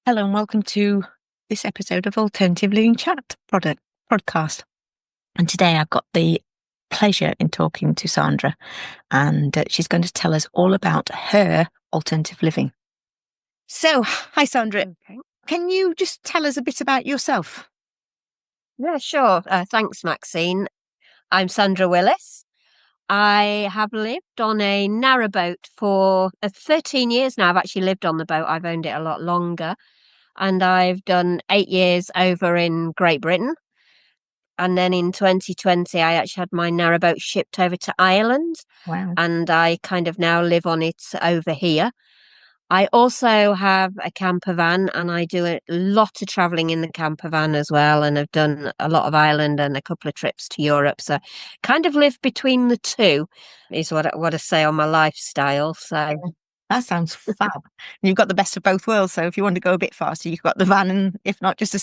Hello and welcome to this episode of Alternative Living Chat podcast. And today I've got the pleasure in talking to Sandra, and she's going to tell us all about her alternative living. So, hi Sandra, Okay. can you just tell us a bit about yourself? Yeah, sure. Thanks, Maxine. I'm Sandra Willis. I have lived on a narrowboat for 13 years now. I've actually lived on the boat. I've owned it a lot longer. And I've done 8 years over in Great Britain. And then in 2020, I actually had my narrowboat shipped over to Ireland. Wow. And I kind of now live on it over here. I also have a camper van and I do a lot of traveling in the camper van as well. And I've done a lot of Ireland and a couple of trips to Europe. So kind of live between the two is what I say on my lifestyle. So That sounds fab. And you've got the best of both worlds. So if you want to go a bit faster, you've got the van, and if not, just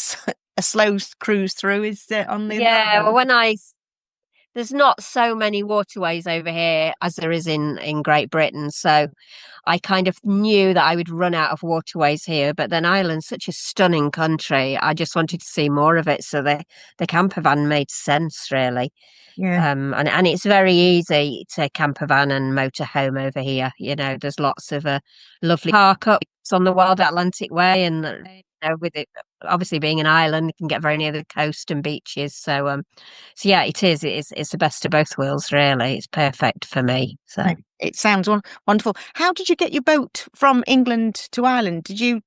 a slow cruise through is on the yeah, well, narrowboat. there's not so many waterways over here as there is in Great Britain. So I kind of knew that I would run out of waterways here, but then Ireland's such a stunning country. I just wanted to see more of it. So the camper van made sense, really. Yeah. And it's very easy to camper van and motorhome over here. There's lots of lovely park ups on the Wild Atlantic Way, and with it obviously being an island, you can get very near the coast and beaches. So yeah, it is. It's the best of both worlds, really. It's perfect for me. So. Right. It sounds wonderful. How did you get your boat from England to Ireland? Did you,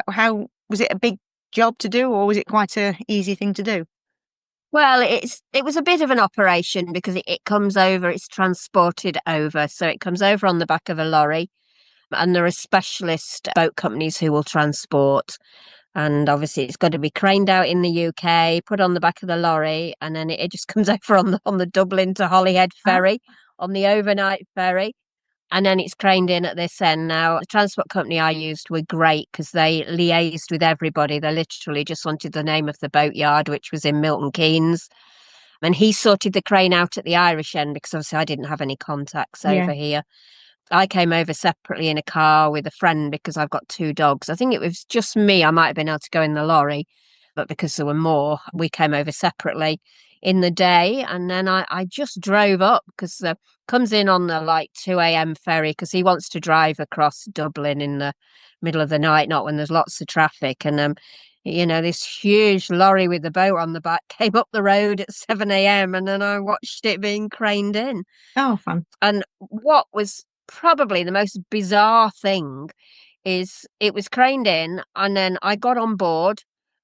how was it a big job to do, or was it quite a easy thing to do? Well, it was a bit of an operation because it comes over, it's transported over. So it comes over on the back of a lorry, and there are specialist boat companies who will transport. And obviously it's got to be craned out in the UK, put on the back of the lorry, and then it just comes over on the Dublin to Holyhead Ah, ferry, on the overnight ferry. And then it's craned in at this end. Now, the transport company I used were great because they liaised with everybody. They literally just wanted the name of the boatyard, which was in Milton Keynes. And he sorted the crane out at the Irish end because obviously I didn't have any contacts yeah. over here. I came over separately in a car with a friend because I've got two dogs. I think it was just me. I might have been able to go in the lorry, but because there were more, we came over separately in the day. And then I just drove up because comes in on the like 2 a.m. ferry because he wants to drive across Dublin in the middle of the night, not when there's lots of traffic. And this huge lorry with the boat on the back came up the road at 7 a.m. and then I watched it being craned in. Oh, fun. And what was probably the most bizarre thing is it was craned in, and then I got on board,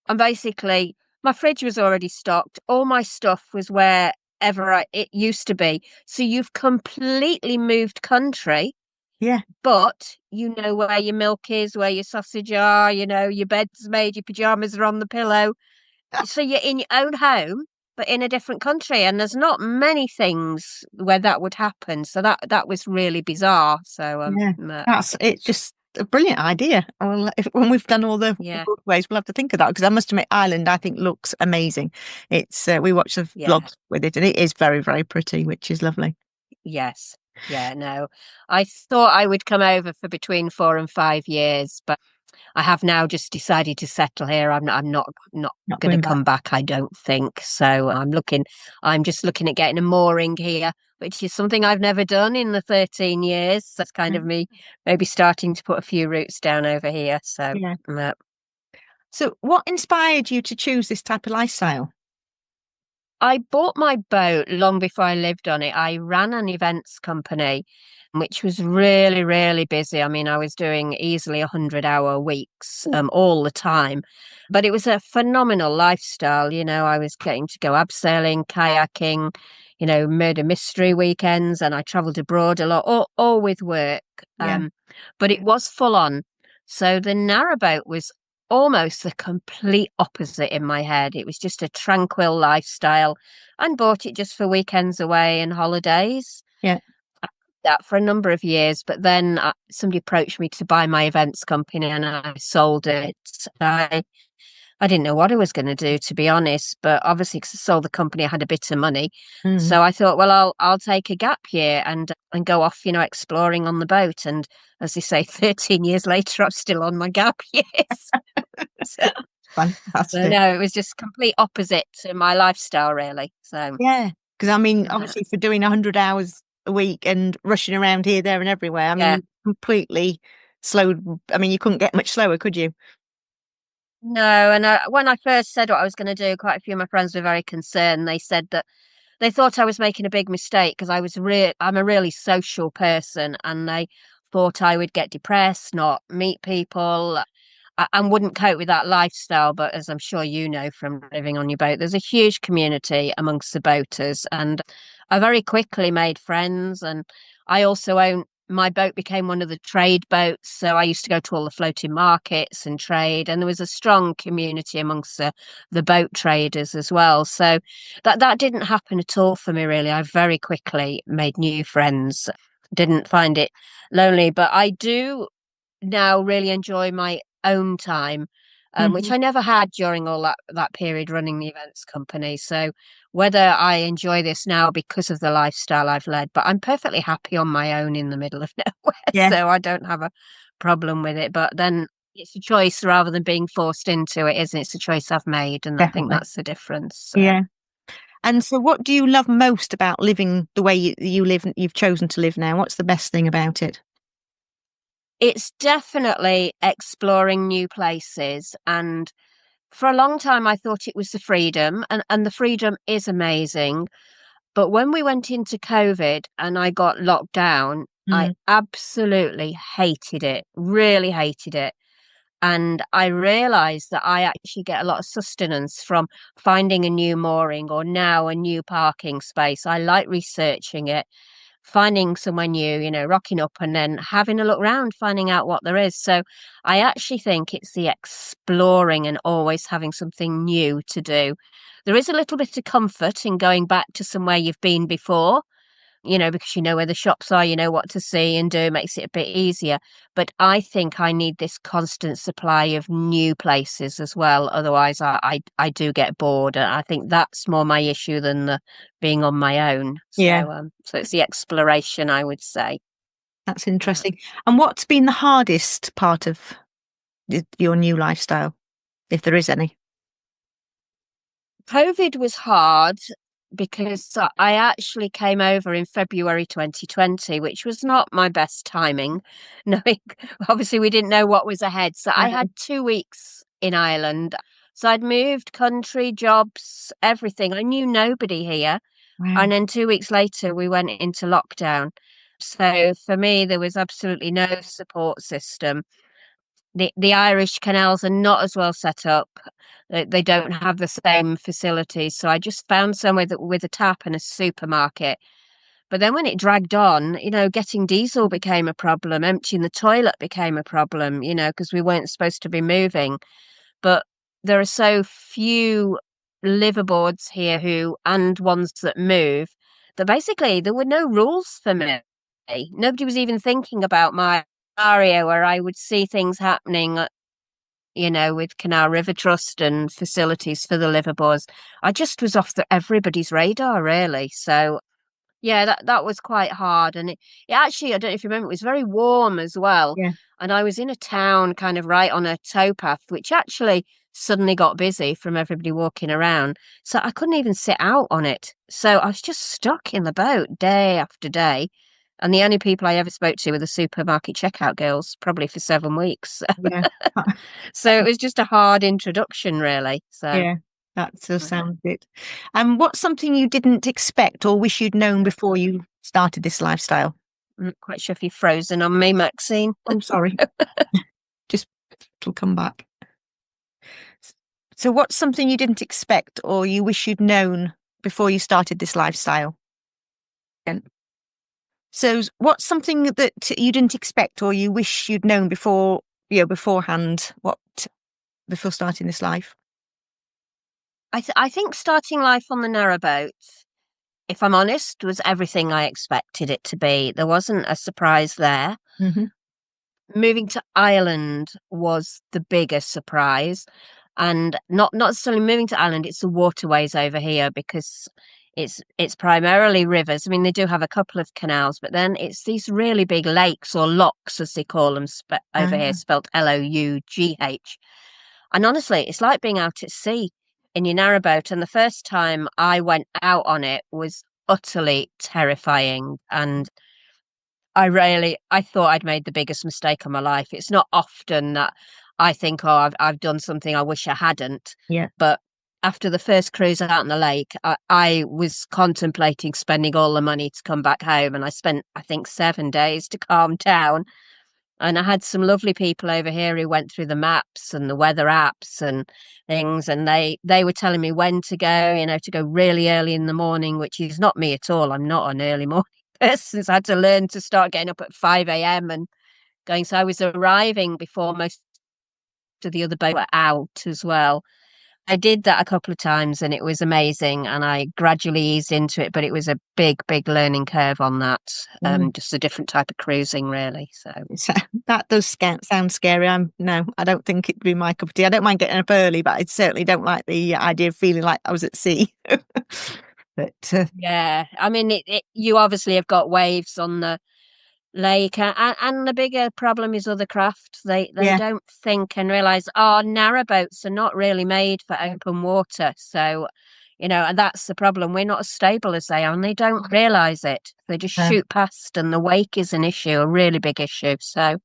and basically my fridge was already stocked. All my stuff was wherever it used to be. So you've completely moved country, Yeah. but you know where your milk is, where your sausage are, your bed's made, your pajamas are on the pillow. So you're in your own home, but in a different country, and there's not many things where that would happen. So that was really bizarre. So Yeah. It's just a brilliant idea. Well, when we've done all the yeah, ways, we'll have to think of that, because I must admit, Ireland, I think, looks amazing. It's we watch the yeah, vlogs with it, and it is very, very pretty, which is lovely. yes, yeah. No, I thought I would come over for between 4 and 5 years, but I have now just decided to settle here. I'm not Not going to going back. come back, I don't think. So I'm just looking at getting a mooring here, which is something I've never done in the 13 years. That's kind of Mm. me maybe starting to put a few roots down over here. So Yeah. uh, So, what inspired you to choose this type of lifestyle? I bought my boat long before I lived on it. I ran an events company, which was really, really busy. I mean, I was doing easily 100-hour weeks all the time, but it was a phenomenal lifestyle. I was getting to go abseiling, kayaking, murder mystery weekends, and I traveled abroad a lot, all with work. Yeah. But it was full on. So the narrowboat was almost the complete opposite in my head. It was just a tranquil lifestyle and bought it just for weekends away and holidays. Yeah. I did that for a number of years, but then somebody approached me to buy my events company and I sold it. I I didn't know what I was going to do, to be honest. But obviously, because I sold the company, I had a bit of money. Mm. So I thought, well, I'll take a gap year and go off, exploring on the boat. And as they say, 13 years later, I'm still on my gap years. So, so Fantastic. no, it was just complete opposite to my lifestyle, really. So Yeah. Because I mean, uh, obviously, for doing 100 hours a week and rushing around here, there, and everywhere, I mean, yeah. you completely slowed. I mean, you couldn't get much slower, could you? No, and when I first said what I was going to do, quite a few of my friends were very concerned. They said that they thought I was making a big mistake because I'm a really social person, and they thought I would get depressed, not meet people, and wouldn't cope with that lifestyle. But as I'm sure you know from living on your boat, there's a huge community amongst the boaters, and I very quickly made friends. And I also own my boat became one of the trade boats, so I used to go to all the floating markets and trade, and there was a strong community amongst the boat traders as well. So that didn't happen at all for me, really. I very quickly made new friends, didn't find it lonely, but I do now really enjoy my own time, which Hmm. I never had during all that period running the events company. So whether I enjoy this now because of the lifestyle I've led, but I'm perfectly happy on my own in the middle of nowhere, Yeah, so I don't have a problem with it. But then it's a choice rather than being forced into it, isn't it? It's a choice I've made, and I think definitely. that's the difference. So. Yeah. And so, what do you love most about living the way you live, you've chosen to live now? What's the best thing about it? It's definitely exploring new places. And for a long time, I thought it was the freedom, and the freedom is amazing. But when we went into COVID and I got locked down, I Mm. absolutely hated it, really hated it. And I realized that I actually get a lot of sustenance from finding a new mooring or now a new parking space. I like researching it, finding somewhere new, rocking up and then having a look round, finding out what there is. So I actually think it's the exploring and always having something new to do. There is a little bit of comfort in going back to somewhere you've been before, because you know where the shops are, you know what to see and do, makes it a bit easier. But I think I need this constant supply of new places as well. Otherwise, I do get bored. And I think that's more my issue than the being on my own. Yeah, So it's the exploration, I would say. that's Uh, interesting. And what's been the hardest part of your new lifestyle, if there is any? COVID was hard because I actually came over in February 2020, which was not my best timing. Knowing, obviously, we didn't know what was ahead. So I No. had 2 weeks in Ireland. So I'd moved country, jobs, everything. I knew nobody here. Wow. And then 2 weeks later, we went into lockdown. So for me, there was absolutely no support system. The Irish canals are not as well set up. They don't have the same facilities. So I just found somewhere that with a tap and a supermarket. But then when it dragged on, getting diesel became a problem, emptying the toilet became a problem, because we weren't supposed to be moving. But there are so few liveaboards here and ones that move, that basically there were no rules for me. Nobody was even thinking about my area where I would see things happening, with Canal River Trust and facilities for the liveaboards. I just was off everybody's radar, really. So yeah, that was quite hard. And it actually, I don't know if you remember, it was very warm as well. Yeah. And I was in a town kind of right on a towpath, which actually suddenly got busy from everybody walking around. So I couldn't even sit out on it. So I was just stuck in the boat day after day. And the only people I ever spoke to were the supermarket checkout girls, probably for 7 weeks. Yeah. So it was just a hard introduction, really. So Yeah. That does uh, sound it. And what's something you didn't expect or wish you'd known before you started this lifestyle? I'm not quite sure if you've frozen on me, Maxine. Oh, sorry. Just it'll come back. So, what's something you didn't expect or you wish you'd known before you started this lifestyle? And so, what's something that you didn't expect or you wish you'd known beforehand? What before starting this life? I think starting life on the narrowboat, if I'm honest, was everything I expected it to be. There wasn't a surprise there. Hmm. Moving to Ireland was the biggest surprise. and not necessarily moving to Ireland. It's the waterways over here because it's primarily rivers. I mean, they do have a couple of canals, but then it's these really big lakes or locks, as they call them, over here, Ah, spelt Lough. And honestly, it's like being out at sea in your narrowboat. And the first time I went out on it was utterly terrifying. And I thought I'd made the biggest mistake of my life. It's not often that I think, oh, I've done something I wish I hadn't. yeah. But after the first cruise out on the lake, I was contemplating spending all the money to come back home. And I spent, I think, 7 days to calm down. And I had some lovely people over here who went through the maps and the weather apps and things, and they were telling me when to go, to go really early in the morning, which is not me at all. I'm not an early morning person. So I had to learn to start getting up at 5 a.m. and going. So I was arriving before most of the other boats were out as well. I did that a couple of times and it was amazing, and I gradually eased into it, but it was a big learning curve on that. Mm. Just a different type of cruising, really. So So that does sound scary. No, I don't think it'd be my cup of tea. I don't mind getting up early, but I certainly don't like the idea of feeling like I was at sea. But yeah, I mean, you obviously have got waves on the lake, and the bigger problem is other craft. They yeah, don't think and realize, oh, narrowboats are not really made for open water. So, and that's the problem. We're not as stable as they are, and they don't realize it. They just uh, shoot past, and the wake is an issue, a really big issue. So,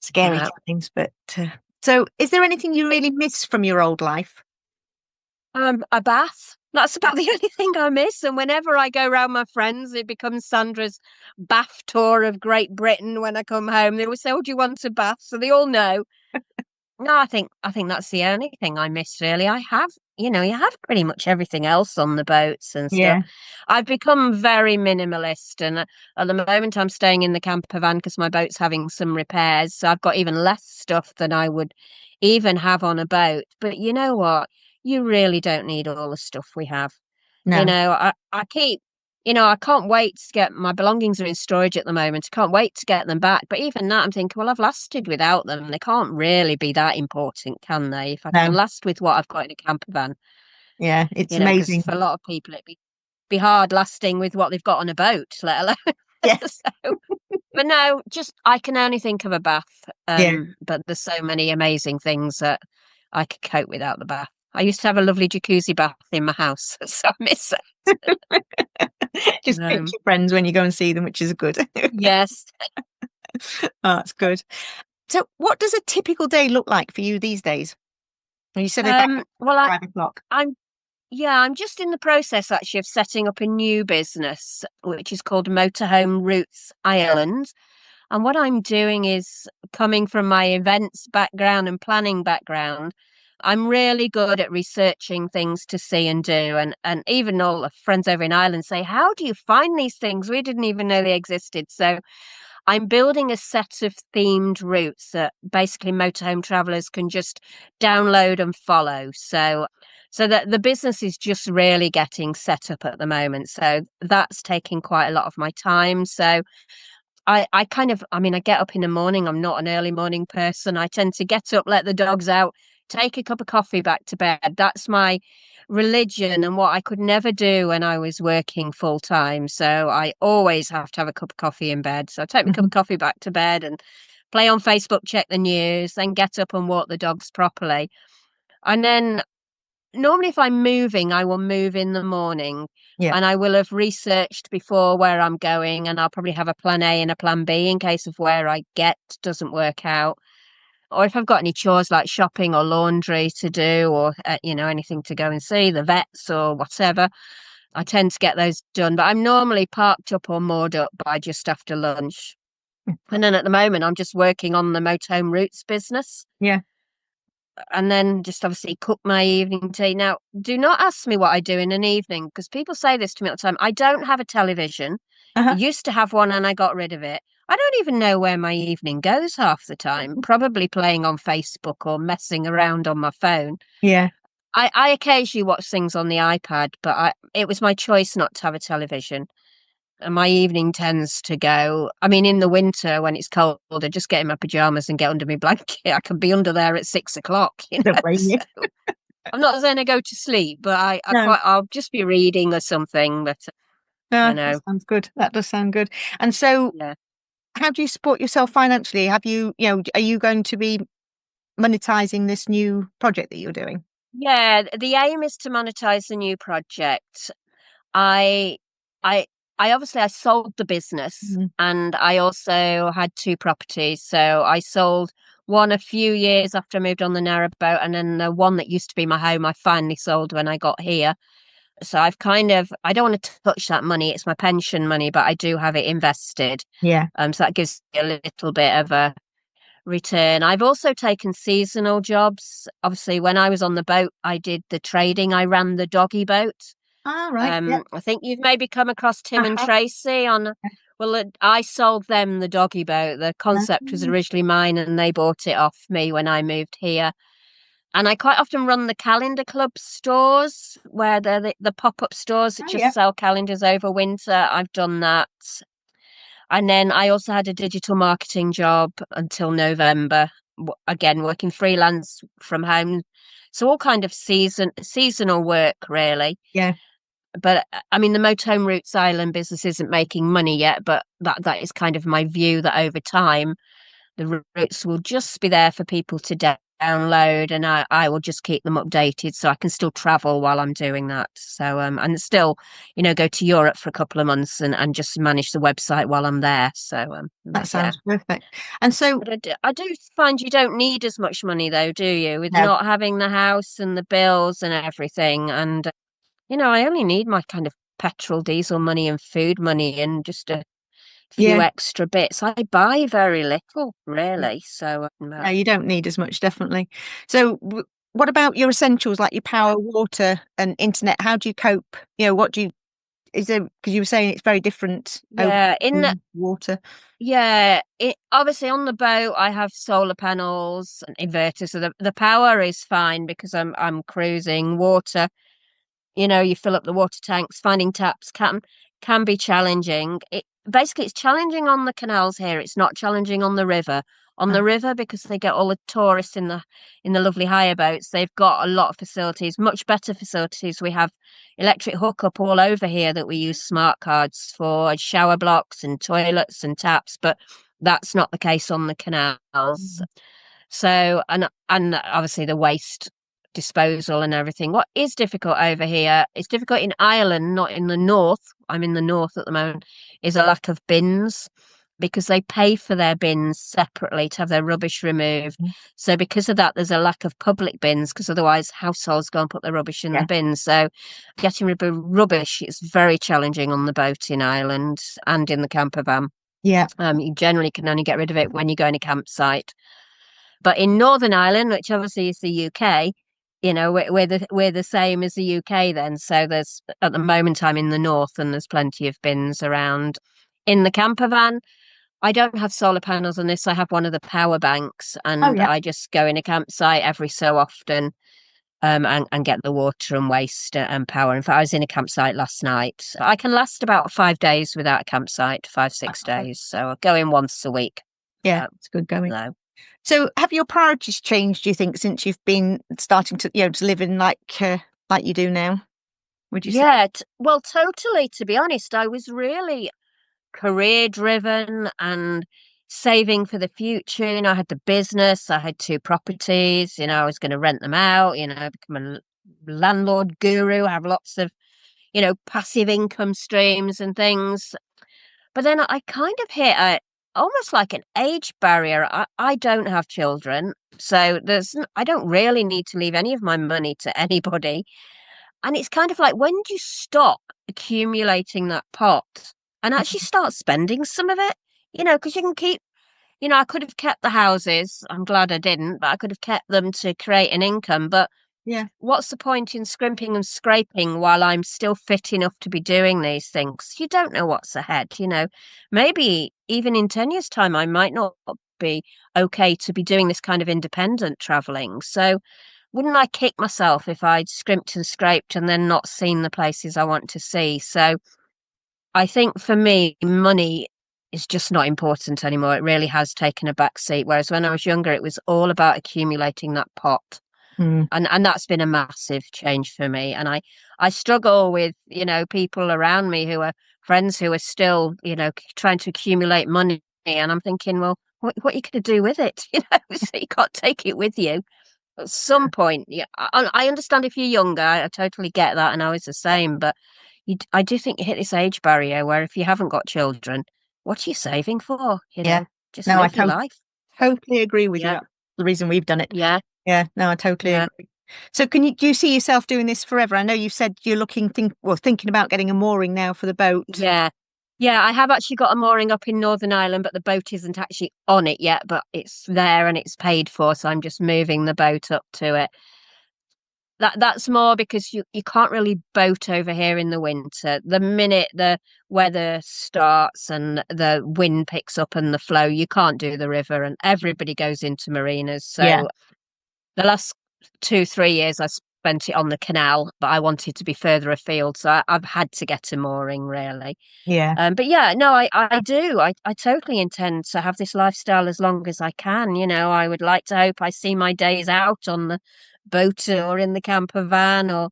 scary uh, times. But so, is there anything you really miss from your old life? a bath. That's about the only thing I miss. And whenever I go round my friends, it becomes Sandra's bath tour of Great Britain. When I come home, they always say, "Oh, do you want a bath?" So they all know. No, I think that's the only thing I miss really. I have, you have pretty much everything else on the boats and stuff. Yeah, I've become very minimalist, and at the moment I'm staying in the camper van because my boat's having some repairs. So I've got even less stuff than I would even have on a boat. But you know what? You really don't need all the stuff we have. no, I keep, I can't wait to get my belongings are in storage at the moment. I can't wait to get them back. But even that, I'm thinking, well, I've lasted without them. They can't really be that important, can they? If I can no. last with what I've got in a camper van, Yeah, it's because amazing. for a lot of people, it'd be hard lasting with what they've got on a boat, let alone. Yeah, So, but no, just I can only think of a bath. yeah. But there's so many amazing things that I could cope without the bath. I used to have a lovely jacuzzi bath in my house, so I miss it. Just pinch Um, your friends when you go and see them, which is good. yes. Oh, that's good. So, what does a typical day look like for you these days? You said about Well, 5 o'clock. I'm yeah, I'm just in the process actually of setting up a new business, which is called Motorhome Routes Ireland. And what I'm doing is coming from my events background and planning background. I'm really good at researching things to see and do. And even all the friends over in Ireland say, how do you find these things? We didn't even know they existed. So I'm building a set of themed routes that basically motorhome travelers can just download and follow. So that the business is just really getting set up at the moment. So that's taking quite a lot of my time. So I kind of, I mean, I get up in the morning. I'm not an early morning person. I tend to get up, let the dogs out, take a cup of coffee back to bed. That's my religion and what I could never do when I was working full time. So I always have to have a cup of coffee in bed. So I take my cup Mhm. of coffee back to bed and play on Facebook, check the news, then get up and walk the dogs properly. And then normally if I'm moving, I will move in the morning Yeah. and I will have researched before where I'm going, and I'll probably have a plan A and a plan B in case of where I get doesn't work out. Or if I've got any chores like shopping or laundry to do, or anything to go and see the vets or whatever, I tend to get those done. But I'm normally parked up or moored up by just after lunch. And then at the moment, I'm just working on the motorhome routes business, Yeah. and then just obviously cook my evening tea. Now, do not ask me what I do in an evening because people say this to me all the time. I don't have a television. I Uh-huh. used to have one and I got rid of it. I don't even know where my evening goes half the time, probably playing on Facebook or messing around on my phone. Yeah. I occasionally watch things on the iPad, but it was my choice not to have a television. my evening tends to go. I mean, in the winter when it's cold, I just get in my pajamas and get under my blanket. I can be under there at 6 o'clock, Don't blame you. So I'm not saying I go to sleep, but No, I'll just be reading or something. But no, you that know, sounds good. That does sound good. And so, yeah. how do you support yourself financially? Have you, are you going to be monetizing this new project that you're doing? Yeah, the aim is to monetize the new project. I I I obviously I sold the business Mhm. and I also had two properties. So I sold one a few years after I moved on the Narrowboat, and then the one that used to be my home I finally sold when I got here. So I've kind of I don't want to touch that money. It's my pension money, but I do have it invested. Yeah. So that gives me a little bit of a return. I've also taken seasonal jobs. Obviously, when I was on the boat, I did the trading. I ran the doggy boat. All right. Yeah. I think you've maybe come across Tim and Uh-huh. Tracy on. Well, I sold them the doggy boat. The concept was Um, originally mine, and they bought it off me when I moved here. And I quite often run the calendar club stores where they're the pop-up stores that oh, just yeah. sell calendars over winter. I've done that. And then I also had a digital marketing job until November, again working freelance from home. So all kind of seasonal work really. Yeah. But I mean, the Motorhome Roots Island business isn't making money yet, but that is kind of my view that over time the routes will just be there for people to download, and I will just keep them updated so I can still travel while I'm doing that. So and still, go to Europe for a couple of months and just manage the website while I'm there. So That but yeah. sounds perfect. And so, But I do find you don't need as much money though, do you? With no. not having the house and the bills and everything. And I only need my kind of petrol, diesel money and food money and just a few Yeah. extra bits. I buy very little, Yeah. really. So, No, you don't need as much, definitely. So, what about your essentials like your power, water, and internet? How do you cope? What do you, is there, because you were saying it's very different over yeah, water. obviously on the boat, I have solar panels and inverters, so the power is fine because I'm cruising. Water, you fill up the water tanks. Finding taps can be challenging. It's challenging on the canals here. It's not challenging on the river. On the Ah, river, because they get all the tourists in the lovely hire boats, they've got a lot of facilities, much better facilities. We have electric hookup all over here that we use smart cards for, shower blocks and toilets and taps, but that's not the case on the canals. mm, So, and obviously the waste disposal and everything. What is difficult over here, it's difficult in Ireland, not in the north. I'm in the north at the moment, is a lack of bins because they pay for their bins separately to have their rubbish removed. mm, So because of that, there's a lack of public bins because otherwise households go and put their rubbish in the yeah. bins. So getting rid of rubbish is very challenging on the boat in Ireland and in the camper van. Yeah. You generally can only get rid of it when you go in a campsite. But in Northern Ireland, which obviously is the UK, we're the same as the UK then. So there's at the moment I'm in the north and there's plenty of bins around. In the camper van, I don't have solar panels on this. I have one of the power banks Oh, and yeah. I just go in a campsite every so often and get the water and waste and power. In fact, I was in a campsite last night. I can last about 5 days without a campsite, five, six Okay. days. So I go in once a week. Yeah, Uh, it's good going. no. So, have your priorities changed, do you think, since you've been starting to, to live in like you do now? Would you say? Yeah, well, totally. To be honest, I was really career driven and saving for the future. I had the business, I had two properties, I was going to rent them out, become a landlord guru, have lots of, passive income streams and things. But then I kind of hit almost like an age barrier. I don't have children, so I don't really need to leave any of my money to anybody. And it's kind of like, when do you stop accumulating that pot and actually start spending some of it? Because you can keep, I could have kept the houses. I'm glad I didn't, but I could have kept them to create an income. But Yeah. what's the point in scrimping and scraping while I'm still fit enough to be doing these things? You don't know what's ahead. Maybe even in 10 years' time, I might not be okay to be doing this kind of independent traveling. So, wouldn't I kick myself if I'd scrimped and scraped and then not seen the places I want to see? So I think for me, money is just not important anymore. It really has taken a back seat. Whereas when I was younger, it was all about accumulating that pot. Mm. And that's been a massive change for me. And I struggle with, people around me who are friends who are still, trying to accumulate money. And I'm thinking, well, what are you going to do with it? So you can't take it with you. At some point, yeah, I understand if you're younger, I totally get that, and I was the same. But I do think you hit this age barrier where if you haven't got children, what are you saving for? Yeah. Just No, I live your life. totally agree with you. Yeah, That's the reason we've done it. yeah, Yeah, no, I totally yeah, agree. So do you see yourself doing this forever? I know you said you're thinking about getting a mooring now for the boat. yeah. Yeah, I have actually got a mooring up in Northern Ireland, but the boat isn't actually on it yet, but it's there and it's paid for, so I'm just moving the boat up to it. That's more because you can't really boat over here in the winter. The minute the weather starts and the wind picks up and the flow, you can't do the river, and everybody goes into marinas. Yeah, So the last 2, 3 years I spent it on the canal, but I wanted to be further afield, so I've had to get a mooring really. yeah, But yeah, no, I do. I totally intend to have this lifestyle as long as I can. I would like to hope I see my days out on the boat or in the camper van or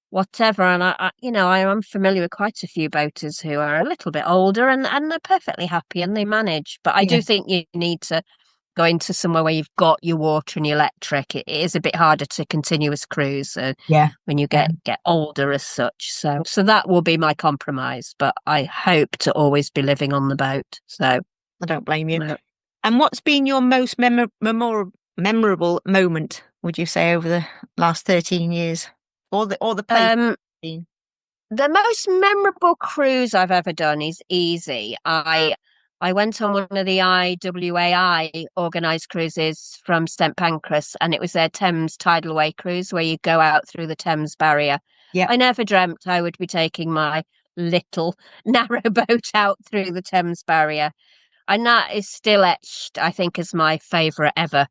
whatever. And I am familiar with quite a few boaters who are a little bit older and they're perfectly happy and they manage. But I yeah, do think you need to go into somewhere where you've got your water and your electric. It is a bit harder to continuous cruise yeah, when you yeah. get older as such. So that will be my compromise. But I hope to always be living on the boat. So I don't blame you. uh, And what's been your most memorable moment, would you say, over the last 13 years? Or the place um, you've been? the most memorable cruise I've ever done is easy. I went on one of the IWAI organised cruises from St Pancras, and it was their Thames Tidal Way cruise where you go out through the Thames barrier. Yep, I never dreamt I would be taking my little narrow boat out through the Thames barrier, and that is still etched, I think, as my favourite yeah.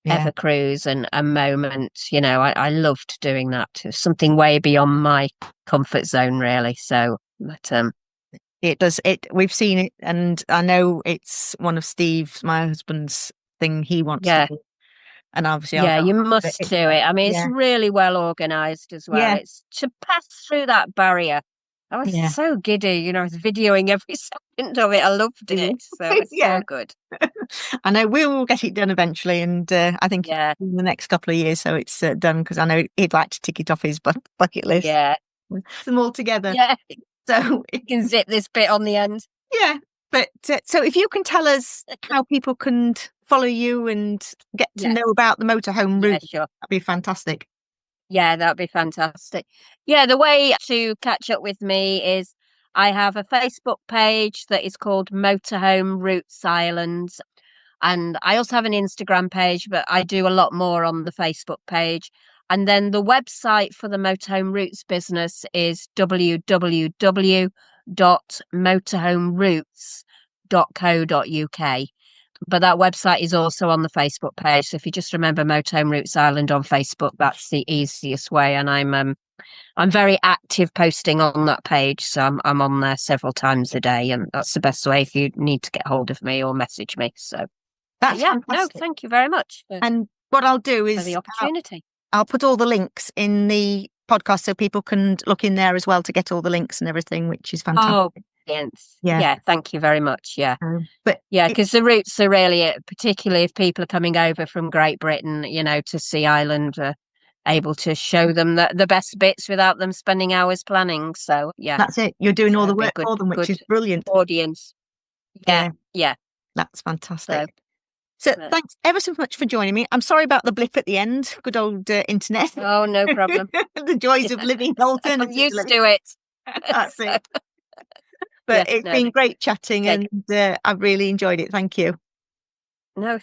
ever cruise and a moment. I loved doing that. It was something way beyond my comfort zone, really. So, but It does it. We've seen it, and I know it's one of Steve's, my husband's thing he wants to yeah, do. And obviously, I'll yeah, go. you But must do it. I mean, it's yeah, really well organized as well. yeah, It's to pass through that barrier. I was yeah, so giddy, I was videoing every second of it. I loved it. So it was so yeah. good. I know we will get it done eventually, and I think Yeah, in the next couple of years, so it's done because I know he'd like to tick it off his bucket list. yeah, Put them all together. yeah. So You can zip this bit on the end. yeah, but so if you can tell us how people can follow you and get to Yeah, know about the motorhome yeah, route, sure. that'd be fantastic. Yeah, that'd be fantastic. Yeah, the way to catch up with me is I have a Facebook page that is called Motorhome Roots Ireland. And I also have an Instagram page, but I do a lot more on the Facebook page. And then the website for the Motorhome Roots business is www.motorhomeroots.co.uk. But that website is also on the Facebook page. So if you just remember Motorhome Roots Ireland on Facebook, that's the easiest way. And I'm very active posting on that page. So I'm on there several times a day, and that's the best way if you need to get hold of me or message me. So That's yeah, no, fantastic. thank you very much And what I'll do for the is opportunity. I'll put all the links in the podcast so people can look in there as well to get all the links and everything, which is fantastic. Oh, brilliant. Yeah. Yeah, thank you very much. Yeah. But Yeah, it, because the routes are really, particularly if people are coming over from Great Britain, to see Ireland, able to show them the best bits without them spending hours planning. So yeah, that's it. You're doing so all the it'd be a work good for them, which good is brilliant. audience. Yeah, Yeah, yeah. that's So fantastic. So uh, thanks ever so much for joining me. I'm sorry about the blip at the end. Good old internet. oh, no problem. The joys of living I'm used alternatively. to it. That's So, it. yeah, But it's no, been great chatting okay. and I've really enjoyed it. Thank you. No,